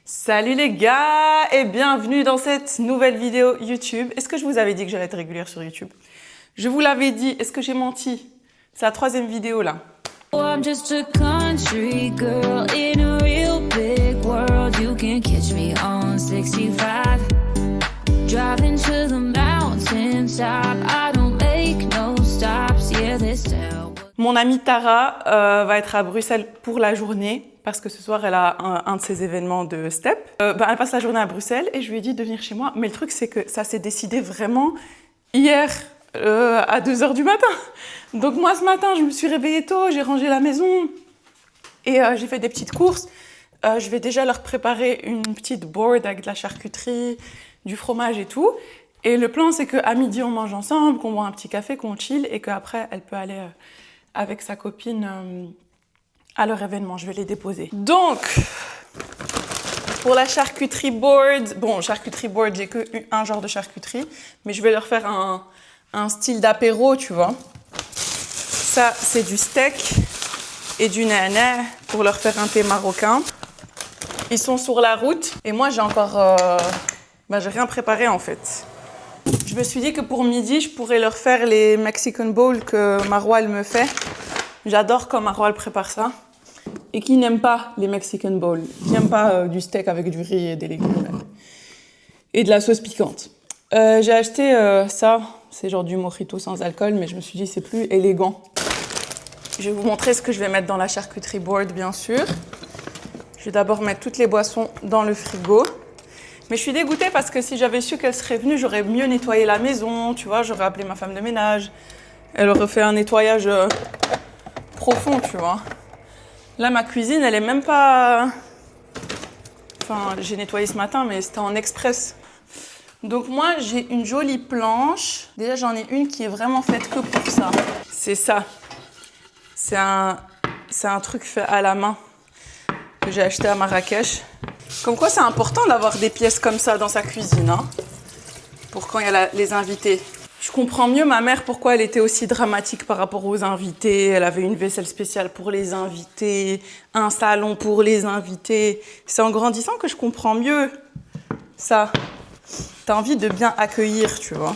Salut les gars et bienvenue dans cette nouvelle vidéo YouTube. Est-ce que je vous avais dit que j'allais être régulière sur YouTube? Je vous l'avais dit, est-ce que j'ai menti? C'est la troisième vidéo là. Oh, I'm just a country girl in a real big world. You can catch me on 65, driving to the mountaintop. I don't make no stops. Yeah, this town. Mon amie Tara va être à Bruxelles pour la journée parce que ce soir elle a un de ses événements de STEP. Elle passe la journée à Bruxelles et je lui ai dit de venir chez moi. Mais le truc c'est que ça s'est décidé vraiment hier à 2h du matin. Donc moi ce matin je me suis réveillée tôt, j'ai rangé la maison et j'ai fait des petites courses. Je vais déjà leur préparer une petite board avec de la charcuterie, du fromage et tout. Et le plan c'est qu'à midi on mange ensemble, qu'on boit un petit café, qu'on chill et qu'après elle peut aller avec sa copine à leur événement. Je vais les déposer. Donc, pour la charcuterie board, bon, charcuterie board, j'ai qu'un genre de charcuterie, mais je vais leur faire un style d'apéro, tu vois. Ça, c'est du steak et du nana pour leur faire un thé marocain. Ils sont sur la route et moi, j'ai encore... j'ai rien préparé, en fait. Je me suis dit que pour midi, je pourrais leur faire les Mexican Bowls que Marois, elle me fait. J'adore quand Marois, elle prépare ça. Et qui n'aime pas les Mexican Bowls, qui n'aime pas du steak avec du riz et des légumes et de la sauce piquante. J'ai acheté ça, c'est genre du mojito sans alcool, mais je me suis dit c'est plus élégant. Je vais vous montrer ce que je vais mettre dans la charcuterie board, bien sûr. Je vais d'abord mettre toutes les boissons dans le frigo. Mais je suis dégoûtée parce que si j'avais su qu'elle serait venue, j'aurais mieux nettoyé la maison, tu vois, j'aurais appelé ma femme de ménage. Elle aurait fait un nettoyage profond, tu vois. Là, ma cuisine, elle est même pas... Enfin, j'ai nettoyé ce matin, mais c'était en express. Donc moi, j'ai une jolie planche. Déjà, j'en ai une qui est vraiment faite que pour ça. C'est ça. C'est un truc fait à la main que j'ai acheté à Marrakech. Comme quoi, c'est important d'avoir des pièces comme ça dans sa cuisine, hein, pour quand il y a les invités. Je comprends mieux ma mère pourquoi elle était aussi dramatique par rapport aux invités. Elle avait une vaisselle spéciale pour les invités, un salon pour les invités. C'est en grandissant que je comprends mieux ça. T'as envie de bien accueillir, tu vois.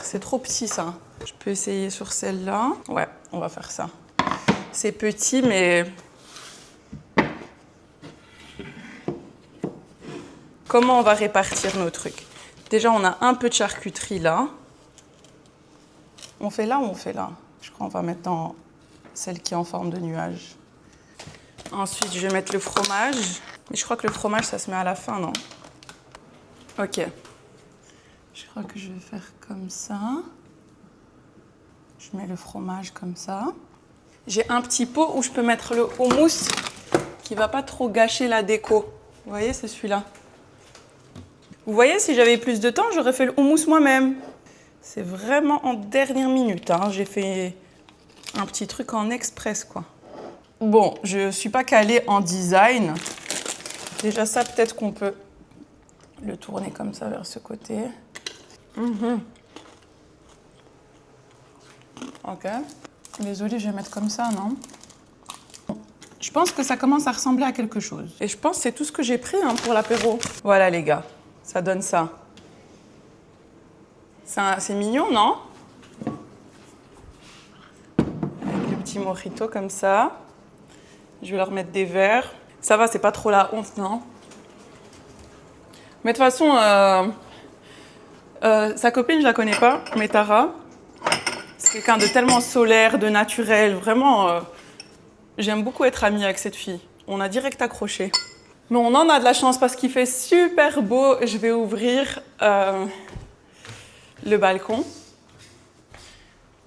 C'est trop petit, ça. Je peux essayer sur celle-là. Ouais, on va faire ça. C'est petit, mais... Comment on va répartir nos trucs? Déjà, on a un peu de charcuterie là. On fait là ou on fait là? Je crois qu'on va mettre dans celle qui est en forme de nuage. Ensuite, je vais mettre le fromage. Mais je crois que le fromage, ça se met à la fin, non? Ok. Je crois que je vais faire comme ça. Je mets le fromage comme ça. J'ai un petit pot où je peux mettre le houmous qui va pas trop gâcher la déco. Vous voyez, c'est celui-là. Vous voyez, si j'avais plus de temps, j'aurais fait le houmous moi-même. C'est vraiment en dernière minute, hein. J'ai fait un petit truc en express, quoi. Bon, je suis pas calée en design. Déjà ça, peut-être qu'on peut le tourner comme ça vers ce côté. Ok. Les olives, je vais mettre comme ça, non? Je pense que ça commence à ressembler à quelque chose. Et je pense que c'est tout ce que j'ai pris, hein, pour l'apéro. Voilà, les gars. Ça donne ça. C'est mignon, non? Avec le petit mojito comme ça. Je vais leur mettre des verres. Ça va, c'est pas trop la honte, non? Mais de toute façon, sa copine, je la connais pas, mais Tara, c'est quelqu'un de tellement solaire, de naturel. Vraiment, j'aime beaucoup être amie avec cette fille. On a direct accroché. Mais on en a de la chance parce qu'il fait super beau. Je vais ouvrir... le balcon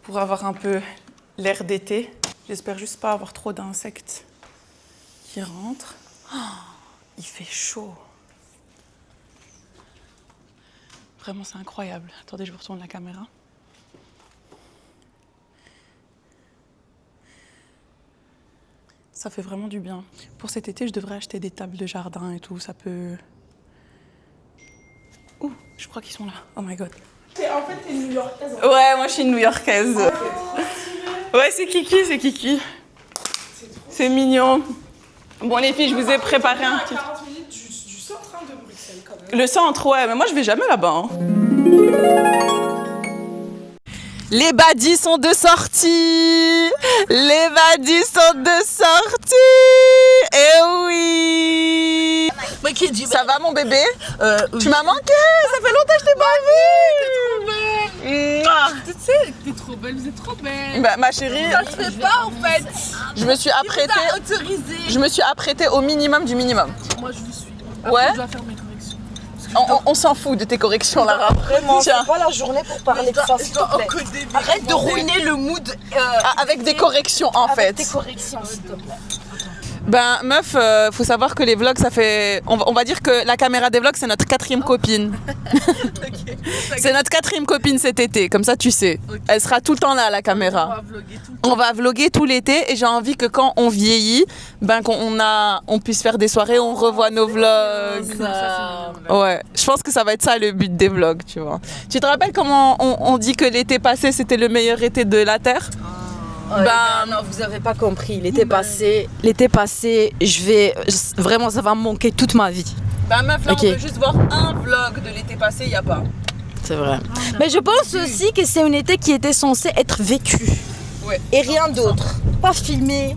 pour avoir un peu l'air d'été. J'espère juste pas avoir trop d'insectes qui rentrent. Oh, il fait chaud. Vraiment, c'est incroyable. Attendez, je vous retourne la caméra. Ça fait vraiment du bien. Pour cet été, je devrais acheter des tables de jardin et tout. Ça peut... Ouh, je crois qu'ils sont là. Oh my god. En fait, t'es New-Yorkaise. Ouais, moi je suis New-Yorkaise. Ouais, c'est Kiki, c'est Kiki. C'est mignon. Bon les filles, je vous ai préparé un petit... 40 minutes du centre. Bruxelles quand même. Le centre, ouais, mais moi je vais jamais là-bas. Hein. Les badis sont de sortie. Les badis sont de sortie. Eh oui. Ça va mon bébé? Tu m'as manqué. Ça fait longtemps que je t'ai pas vu. Tu sais, t'es trop belle, vous êtes trop belle. Bah, ma chérie, Ça se fait pas en fait. je me suis apprêtée. T'as autorisé. Je me suis apprêtée au minimum du minimum. Moi je vous suis. Ouais. Après, je dois faire mes corrections. Parce que On s'en fout de tes corrections, Lara. Vraiment, Tiens. c'est pas la journée pour parler de ça, s'il te plaît. encoder mes Arrête de commentaires. ruiner le mood Avec des corrections en avec fait. tes corrections, s'il te plaît. Ben meuf, faut savoir que les vlogs ça fait... On va dire que la caméra des vlogs c'est notre 4e copine. C'est notre 4e copine cet été, comme ça tu sais. Elle sera tout le temps là la On caméra. va vlogger tout le temps. On va vlogger tout l'été et j'ai envie que quand on vieillit, ben on puisse faire des soirées où on revoit nos vlogs. Ouais, je pense que ça va être ça le but des vlogs, tu vois. Tu te rappelles comment on dit que l'été passé c'était le meilleur été de la Terre? Non, vous avez pas compris. L'été passé, vraiment, ça va me manquer toute ma vie. Ben meuf, là Ok. on veut juste voir un vlog de l'été passé, y a pas. C'est vrai. Mais je pense aussi que c'est un été qui était censé être vécu. Ouais. Et rien d'autre. Pas filmé.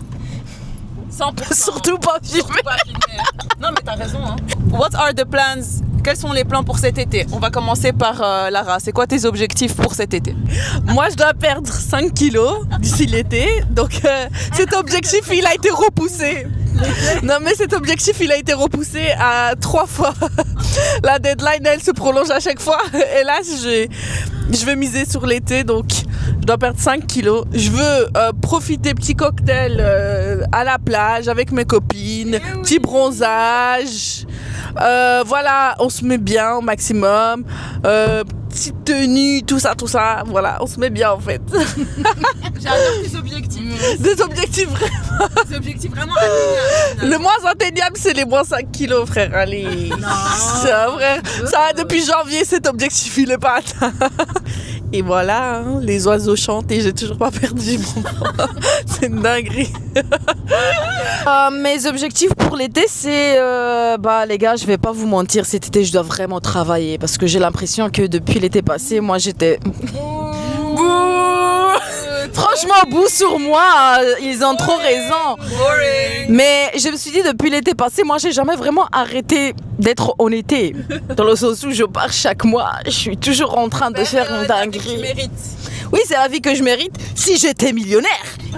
100%. Surtout pas filmé. Surtout pas filmé. Non mais t'as raison hein. What are the plans? Quels sont les plans pour cet été? On va commencer par Lara. C'est quoi tes objectifs pour cet été? Moi, je dois perdre 5 kilos d'ici l'été. Donc, cet objectif, il a été repoussé. Non, mais cet objectif, il a été repoussé à 3 fois. La deadline, elle se prolonge à chaque fois. Et là, je vais miser sur l'été. Donc, je dois perdre 5 kilos. Je veux profiter petit cocktail à la plage avec mes copines. Petit bronzage. Voilà, on se met bien au maximum. Petite tenue, tout ça. Voilà, on se met bien en fait. J'adore tes objectifs. Des objectifs vraiment. Des objectifs vraiment atteignables. Le moins atteignable, c'est les moins 5 kilos, frère. Allez. C'est un frère. Ça, depuis janvier, cet objectif, il est pas atteint. Et voilà, hein, les oiseaux chantent et j'ai toujours pas perdu mon bras. C'est une dinguerie. Mes objectifs pour l'été, c'est... les gars, je vais pas vous mentir, cet été, je dois vraiment travailler. Parce que j'ai l'impression que depuis l'été passé, moi, j'étais... Franchement, bout sur moi, ils ont trop raison. Boring. Mais je me suis dit, depuis l'été passé, moi, j'ai jamais vraiment arrêté d'être en été. Dans le sens où je pars chaque mois, je suis toujours en train de faire une Tu dinguerie. mérites. Oui, c'est la vie que je mérite. Si j'étais millionnaire,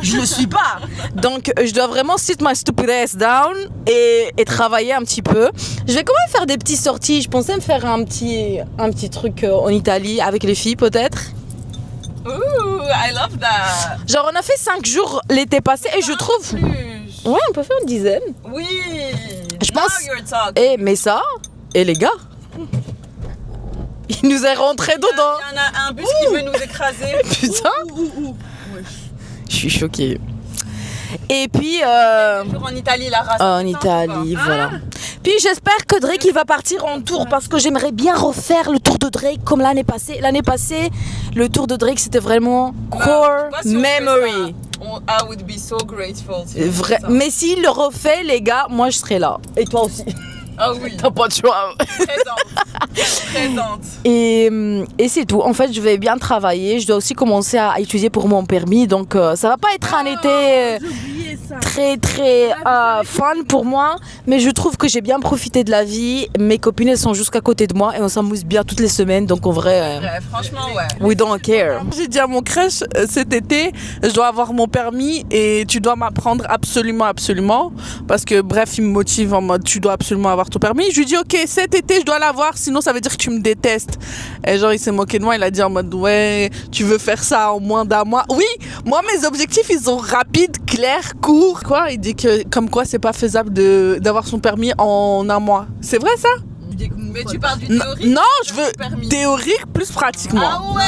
je le suis pas. Donc, je dois vraiment sit my stupid ass down et travailler un petit peu. Je vais quand même faire des petites sorties. Je pensais me faire un petit truc en Italie avec les filles, peut-être. Ooh, I love that. Genre, on a fait 5 jours l'été passé et je trouve... Plus. Ouais, on peut faire une dizaine. Oui. Je Now pense- you're talking. Eh, mais ça, et les gars, il nous est rentré dedans. Il y en a un bus qui veut nous écraser. Putain, je suis choquée. Et puis... Toujours en Italie, Lara. En Italie, voilà. Puis j'espère que Drake il va partir en tour parce que j'aimerais bien refaire le tour de Drake comme l'année passée. L'année passée, le tour de Drake c'était vraiment core memory. I would be so grateful. Vrai. Mais s'il le refait, les gars, moi je serai là. Et toi aussi. Ah oui, T'as pas de choix. présente. Et c'est tout. En fait, je vais bien travailler. Je dois aussi commencer à étudier pour mon permis. Donc ça va pas être un été très très fun pour moi, mais je trouve que j'ai bien profité de la vie. Mes copines elles sont juste à côté de moi et on s'amuse bien toutes les semaines, donc en vrai Ouais, franchement, ouais. we don't care. J'ai dit à mon crush cet été, je dois avoir mon permis et tu dois m'apprendre absolument. Parce que bref, il me motive en mode tu dois absolument avoir ton permis. Je lui dis ok, cet été je dois l'avoir, sinon ça veut dire que tu me détestes. Et genre il s'est moqué de moi, il a dit en mode ouais, tu veux faire ça en moins d'un mois. Oui, moi mes objectifs ils sont rapides, clairs, courts. Quoi, il dit que comme quoi c'est pas faisable d'avoir son permis en un mois. C'est vrai ça? Mais tu parles du Non, théorique. non, je du veux permis. théorique plus pratiquement. Ah ouais.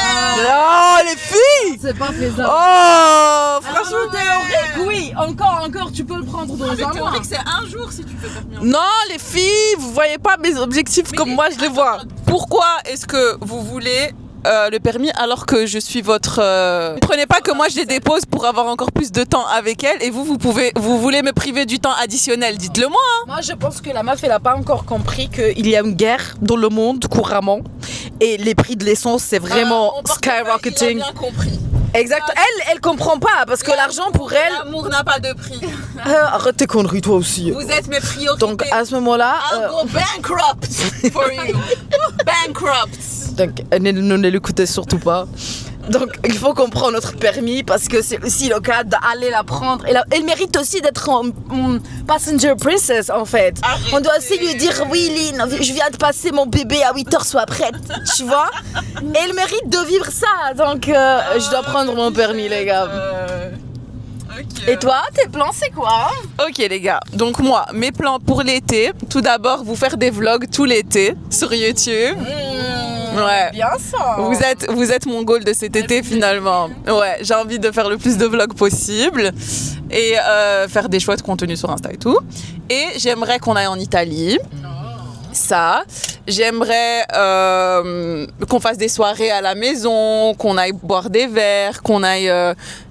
Oh les filles! C'est pas faisable. Oh, franchement. Théorique, oui, encore, tu peux le prendre dans Le théorique, c'est un jour si tu fais permis. Non, les filles, vous voyez pas mes objectifs comme moi je les vois. Pourquoi est-ce que vous voulez le permis alors que je suis votre... Prenez pas que moi je les dépose pour avoir encore plus de temps avec elle et vous voulez me priver du temps additionnel, dites-le moi. Moi, je pense que la meuf, elle a pas encore compris qu'il y a une guerre dans le monde couramment et les prix de l'essence, c'est vraiment skyrocketing. Il a bien compris. Exact. Elle comprend pas parce que l'argent pour elle. L'amour n'a pas de prix. Arrête tes conneries, toi aussi. Vous êtes mes priorités. Donc à ce moment-là. I'll go bankrupt for you. Bankrupt. Donc ne l'écoutez surtout pas. Donc il faut qu'on prenne notre permis parce que c'est aussi le cas d'aller la prendre. Elle mérite aussi d'être passenger princess en fait. Arrêtez. On doit aussi lui dire oui Lynn, je viens de passer mon bébé à 8h, sois prête. Tu vois. Et elle mérite de vivre ça. Donc je dois prendre mon permis les gars. Okay. Et toi, tes plans c'est quoi? Ok les gars, donc moi, mes plans pour l'été, tout d'abord vous faire des vlogs tout l'été sur YouTube. Ouais. Bien ça. Vous êtes mon goal de cet été finalement. Ouais, j'ai envie de faire le plus de vlogs possible et faire des chouettes contenus sur Insta et tout. Et j'aimerais qu'on aille en Italie. Ça, j'aimerais qu'on fasse des soirées à la maison, qu'on aille boire des verres, qu'on aille...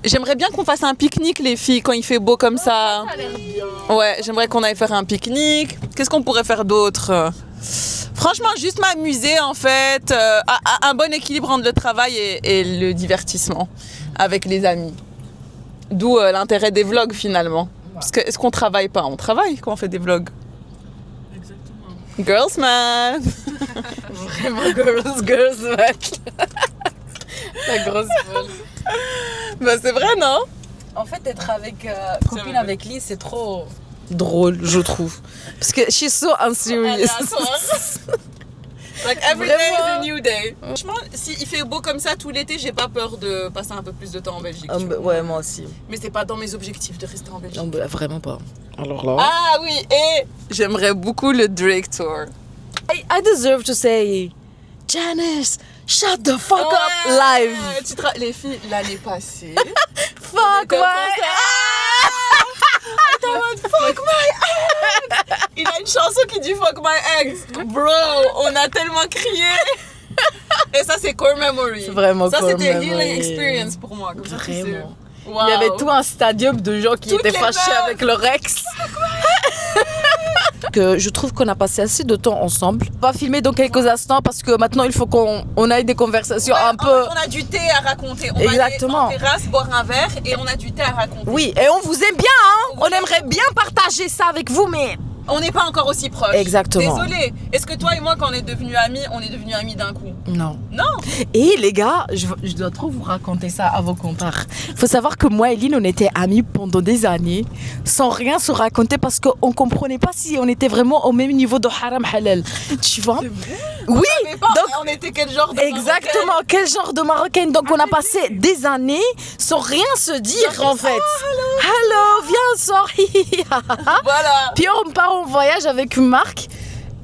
J'aimerais bien qu'on fasse un pique-nique les filles quand il fait beau comme ça. Ça a l'air bien. Ouais, j'aimerais qu'on aille faire un pique-nique. Qu'est-ce qu'on pourrait faire d'autre? Franchement, juste m'amuser en fait, un bon équilibre entre le travail et le divertissement avec les amis. D'où l'intérêt des vlogs finalement. Parce que est-ce qu'on travaille pas? On travaille quand on fait des vlogs. Girls man. Vraiment girls man. La grosse folle. Bah c'est vrai non? En fait, être avec copine avec Lynn, c'est trop drôle, je trouve. Parce que she's so unserious. Like every day is a new day. Franchement, s'il fait beau comme ça tout l'été, j'ai pas peur de passer un peu plus de temps en Belgique. tu vois. Ouais, moi aussi. Mais c'est pas dans mes objectifs de rester en Belgique. Non, bah, vraiment pas. Alors là. Ah oui, et j'aimerais beaucoup le Drake Tour. I deserve to say, Janice, shut the fuck up live. Les filles, l'année passée. Fuck my Fuck my ex. Il a une chanson qui dit fuck my ex. Bro, on a tellement crié. Et ça, c'est core memory. C'est vraiment ça, core c'était memory. healing experience pour moi. Comme ça, Vraiment. Wow. Il y avait tout un stadium de gens qui Toutes étaient les fâchés meufs. avec leur ex. Que je trouve qu'on a passé assez de temps ensemble. On va filmer dans quelques instants parce que maintenant il faut qu'on aille des conversations un peu. On a du thé à raconter. On Exactement. va aller en terrasse, boire un verre et on a du thé à raconter. Oui, et on vous aime bien, hein. On aimerait bien partager ça avec vous, mais On n'est pas encore aussi proches. Exactement. Désolée. Est-ce que toi et moi, quand on est devenus amis d'un coup? non. Non. Et les gars, je dois trop vous raconter ça avant qu'on parte. Faut savoir que moi et Lynn, on était amis pendant des années, sans rien se raconter parce qu'on comprenait pas si on était vraiment au même niveau de haram halal. Tu vois? Oui. Donc, on était quel genre de Exactement, quel genre de Marocaine. Donc on a passé des années sans rien se dire en fait. Hello, viens, sors. Voilà. Puis on part en voyage avec Marc.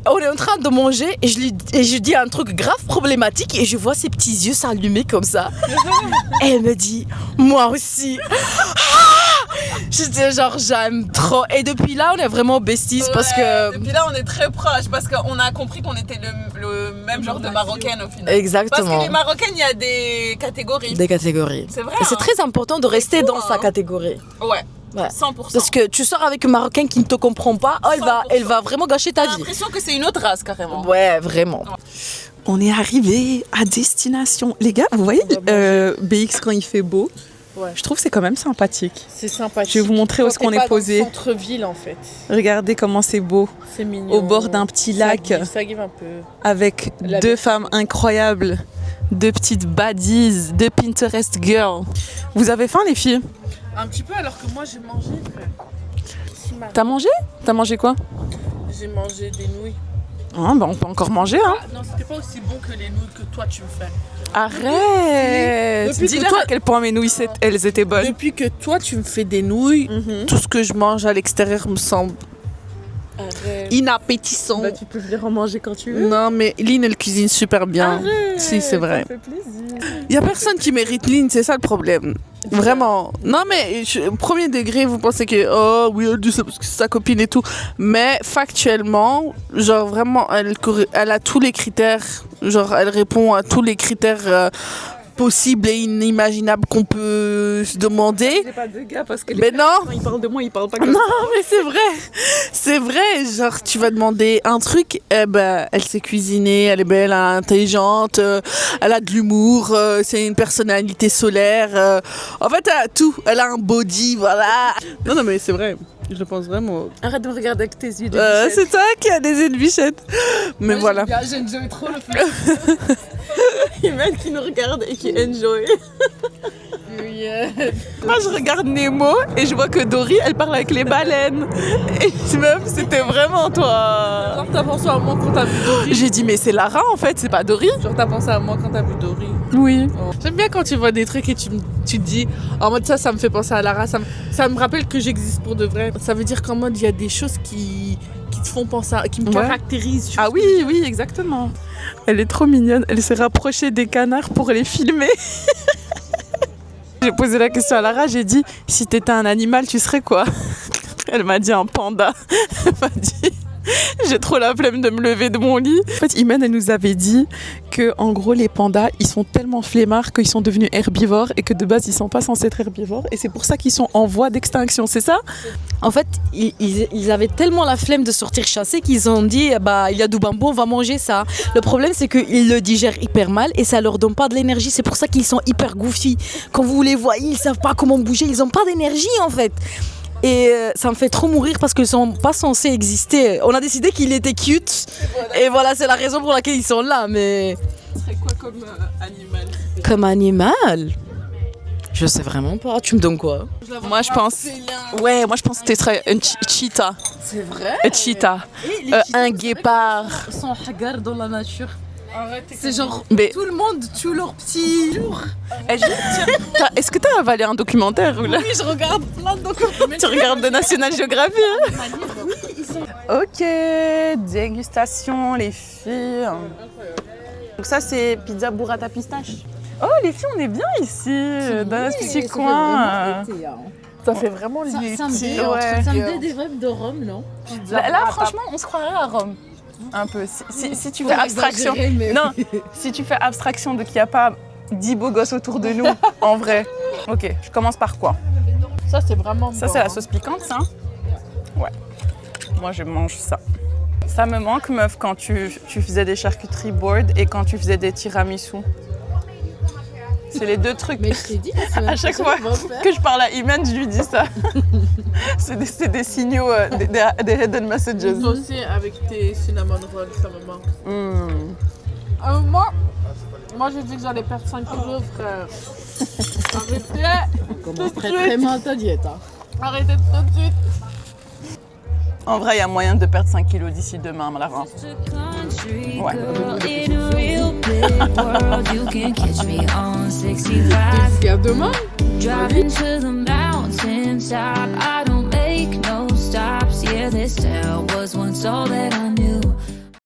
On est en train de manger et je dis un truc grave problématique et je vois ses petits yeux s'allumer comme ça. Et elle me dit, moi aussi. J'étais genre, j'aime trop. Et depuis là, on est vraiment besties parce que... Depuis là, on est très proches parce qu'on a compris qu'on était le même genre de Marocaine au final. Exactement. Parce que les Marocaines, il y a des catégories. Des catégories. C'est vrai. Et c'est hein. très important de rester fou, dans hein. sa catégorie. Ouais. Ouais. 100%. Parce que tu sors avec une Marocaine qui ne te comprend pas, oh, elle va vraiment gâcher ta J'ai vie. l'impression que c'est une autre race carrément. Ouais, vraiment. On est arrivé à destination. Les gars, vous voyez BX quand il fait beau? Ouais. Je trouve que c'est quand même sympathique. C'est sympathique. Je vais vous montrer où est-ce qu'on est posé. Centre-ville en fait. Regardez comment c'est beau. C'est mignon. Au bord d'un petit lac Ça give un peu. avec La deux belle femmes incroyables, deux petites baddies, deux Pinterest girls. Vous avez faim les filles? Un petit peu alors que moi j'ai mangé frère. T'as mangé? T'as mangé quoi? J'ai mangé des nouilles. Ah, bah on peut encore manger hein. Ah, non, c'était pas aussi bon que les nouilles que toi tu me fais. Arrête! Depuis que Dis-leur toi- à quel point mes nouilles elles étaient bonnes. Depuis que toi tu me fais des nouilles, tout ce que je mange à l'extérieur me semble inappétissant. Bah, tu peux venir en manger quand tu veux. Non mais Lynn elle cuisine super bien. Si c'est vrai. Ça fait plaisir. Il y a personne qui mérite Lynn, c'est ça le problème. Vraiment. Non, mais premier degré, vous pensez que, oh oui, elle dit ça parce que c'est sa copine et tout. Mais factuellement, genre vraiment, elle a tous les critères. Genre, elle répond à tous les critères possibles et inimaginables qu'on peut se demander. J'ai pas de gars parce que Mais non! quand ils parlent de moi, ils parlent pas comme Non, mais c'est vrai. C'est vrai. Genre, tu vas demander un truc, eh ben, elle sait cuisiner, elle est belle, elle est intelligente, elle a de l'humour, c'est une personnalité solaire. En fait, elle a tout. Elle a un body, voilà. Non, mais c'est vrai. Je le pense vraiment. Arrête de me regarder avec tes yeux de C'est toi qui as des yeux de bichette. Mais voilà. J'enjoy trop le fait. Imen qui nous regarde et qui enjoy. Moi je regarde Nemo et je vois que Dory elle parle avec les baleines. Et même c'était vraiment toi. Genre, t'as pensé à moi quand t'as vu Dory? J'ai dit mais c'est Lara en fait, c'est pas Dory. Genre, t'as pensé à moi quand t'as vu Dory? Oui. J'aime bien quand tu vois des trucs et tu te dis en mode ça me fait penser à Lara, ça me rappelle que j'existe pour de vrai. Ça veut dire qu'en mode il y a des choses qui te font penser qui me caractérisent. Ah oui, exactement. Elle est trop mignonne, elle s'est rapprochée des canards pour les filmer. J'ai posé la question à Lara, j'ai dit si t'étais un animal, tu serais quoi? Elle m'a dit un panda. Elle m'a dit j'ai trop la flemme de me lever de mon lit. En fait, Imen, elle nous avait dit que en gros les pandas, ils sont tellement flemmards qu'ils sont devenus herbivores et que de base ils sont pas censés être herbivores et c'est pour ça qu'ils sont en voie d'extinction, c'est ça? En fait, ils avaient tellement la flemme de sortir chasser qu'ils ont dit bah il y a du bambou, on va manger ça. Le problème c'est qu'ils le digèrent hyper mal et ça leur donne pas de l'énergie. C'est pour ça qu'ils sont hyper goofy. Quand vous les voyez, ils savent pas comment bouger, ils ont pas d'énergie en fait. Et ça me fait trop mourir parce qu'ils sont pas censés exister. On a décidé qu'il était cute et voilà c'est la raison pour laquelle ils sont là. Mais Ce serait quoi comme animal? comme animal, je sais vraiment pas. Tu me donnes quoi? Moi je pense moi je pense que tu serais un cheetah. C'est vrai. Un cheetah. Un guépard. Sans regard dans la nature. C'est genre Mais tout le monde tue leur petit. est-ce que t'as avalé un documentaire ou là? Oui, je regarde plein de documents. Tu regardes de National Geographic hein? Ok, dégustation les filles. Donc ça c'est pizza burrata pistache. Oh les filles on est bien ici, dans notre petit coin. Ça fait vraiment l'été. Ça me donne des vibes de Rome, non? Là franchement on se croirait à Rome. Un peu. Si tu fais abstraction. Non, si tu fais abstraction de qu'il n'y a pas 10 beaux gosses autour de nous, en vrai. Ok, je commence par quoi? Ça, c'est vraiment Ça, c'est la sauce piquante, ça? Ouais. Moi, je mange ça. Ça me manque, meuf, quand tu faisais des charcuteries board et quand tu faisais des tiramisu. C'est les deux trucs. Mais je t'ai dit, à chaque fois que je parle à Imen, je lui dis ça. c'est des signaux, des hidden messages. Toi aussi, avec tes cinnamon rolls, ça me manque. Moi, j'ai dit que j'allais perdre 5 kilos, frère. Arrêtez. commence très mal ta diète. Hein. Arrêtez tout de suite. En vrai, il y a moyen de perdre 5 kilos d'ici demain, Lara. Country Ouais. girl in a real big world. You can catch me on 65. Jusqu'à demain. Driving to the mountaintop. I don't make no stops. Yeah, this town was once all that I knew.